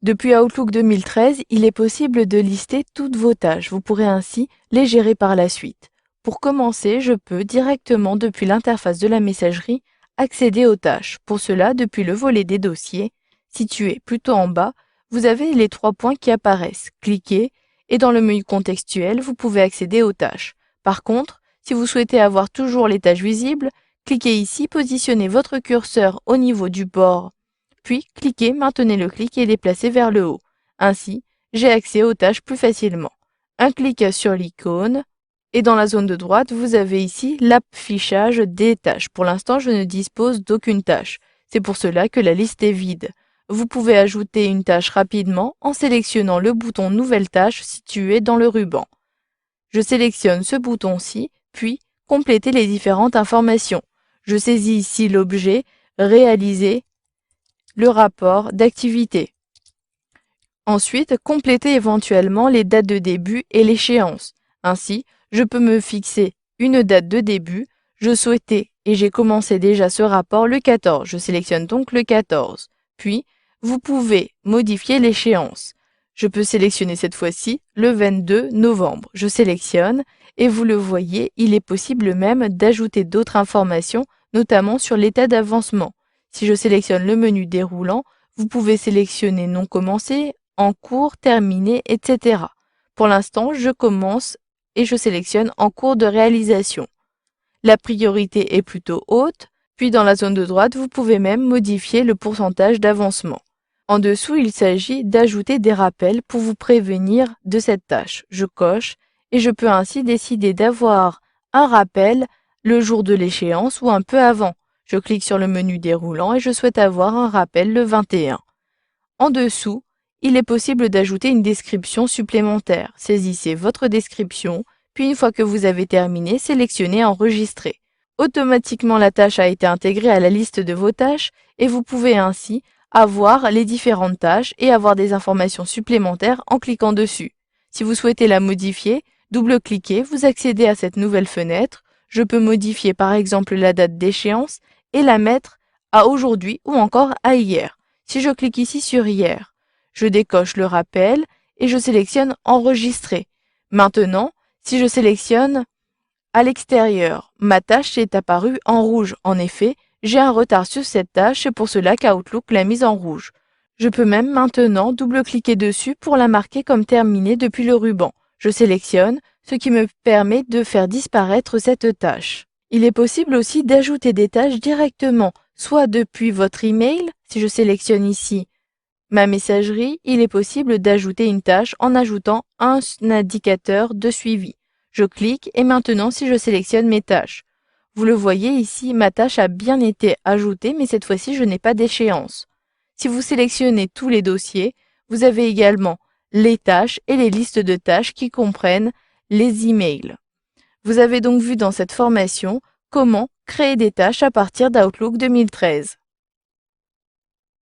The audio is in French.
Depuis Outlook 2013, il est possible de lister toutes vos tâches. Vous pourrez ainsi les gérer par la suite. Pour commencer, je peux directement depuis l'interface de la messagerie accéder aux tâches. Pour cela, depuis le volet des dossiers, situé plutôt en bas, vous avez les 3 points qui apparaissent. Cliquez et dans le menu contextuel, vous pouvez accéder aux tâches. Par contre, si vous souhaitez avoir toujours les tâches visibles, cliquez ici, positionnez votre curseur au niveau du bord, puis cliquez, maintenez le clic et déplacez vers le haut. Ainsi, j'ai accès aux tâches plus facilement. Un clic sur l'icône et dans la zone de droite, vous avez ici l'affichage des tâches. Pour l'instant, je ne dispose d'aucune tâche. C'est pour cela que la liste est vide. Vous pouvez ajouter une tâche rapidement en sélectionnant le bouton Nouvelle tâche situé dans le ruban. Je sélectionne ce bouton-ci, puis compléter les différentes informations. Je saisis ici l'objet Réaliser le rapport d'activité. Ensuite, compléter éventuellement les dates de début et l'échéance. Ainsi, je peux me fixer une date de début. Je souhaitais et j'ai commencé déjà ce rapport le 14. Je sélectionne donc le 14. Puis, vous pouvez modifier l'échéance. Je peux sélectionner cette fois-ci le 22 novembre. Je sélectionne et vous le voyez, il est possible même d'ajouter d'autres informations, notamment sur l'état d'avancement. Si je sélectionne le menu déroulant, vous pouvez sélectionner non commencé, en cours, terminé, etc. Pour l'instant, je commence et je sélectionne en cours de réalisation. La priorité est plutôt haute, puis dans la zone de droite, vous pouvez même modifier le pourcentage d'avancement. En dessous, il s'agit d'ajouter des rappels pour vous prévenir de cette tâche. Je coche et je peux ainsi décider d'avoir un rappel le jour de l'échéance ou un peu avant. Je clique sur le menu déroulant et je souhaite avoir un rappel le 21. En dessous, il est possible d'ajouter une description supplémentaire. Saisissez votre description, puis une fois que vous avez terminé, sélectionnez Enregistrer. Automatiquement, la tâche a été intégrée à la liste de vos tâches et vous pouvez ainsi avoir les différentes tâches et avoir des informations supplémentaires en cliquant dessus. Si vous souhaitez la modifier, double-cliquez, vous accédez à cette nouvelle fenêtre. Je peux modifier par exemple la date d'échéance et la mettre à aujourd'hui ou encore à hier. Si je clique ici sur hier, je décoche le rappel et je sélectionne Enregistrer. Maintenant, si je sélectionne à l'extérieur, ma tâche est apparue en rouge. En effet, j'ai un retard sur cette tâche, c'est pour cela qu'Outlook l'a mise en rouge. Je peux même maintenant double-cliquer dessus pour la marquer comme terminée depuis le ruban. Je sélectionne, ce qui me permet de faire disparaître cette tâche. Il est possible aussi d'ajouter des tâches directement, soit depuis votre email, si je sélectionne ici ma messagerie, il est possible d'ajouter une tâche en ajoutant un indicateur de suivi. Je clique et maintenant si je sélectionne mes tâches. Vous le voyez ici, ma tâche a bien été ajoutée, mais cette fois-ci je n'ai pas d'échéance. Si vous sélectionnez tous les dossiers, vous avez également les tâches et les listes de tâches qui comprennent les emails. Vous avez donc vu dans cette formation comment créer des tâches à partir d'Outlook 2013.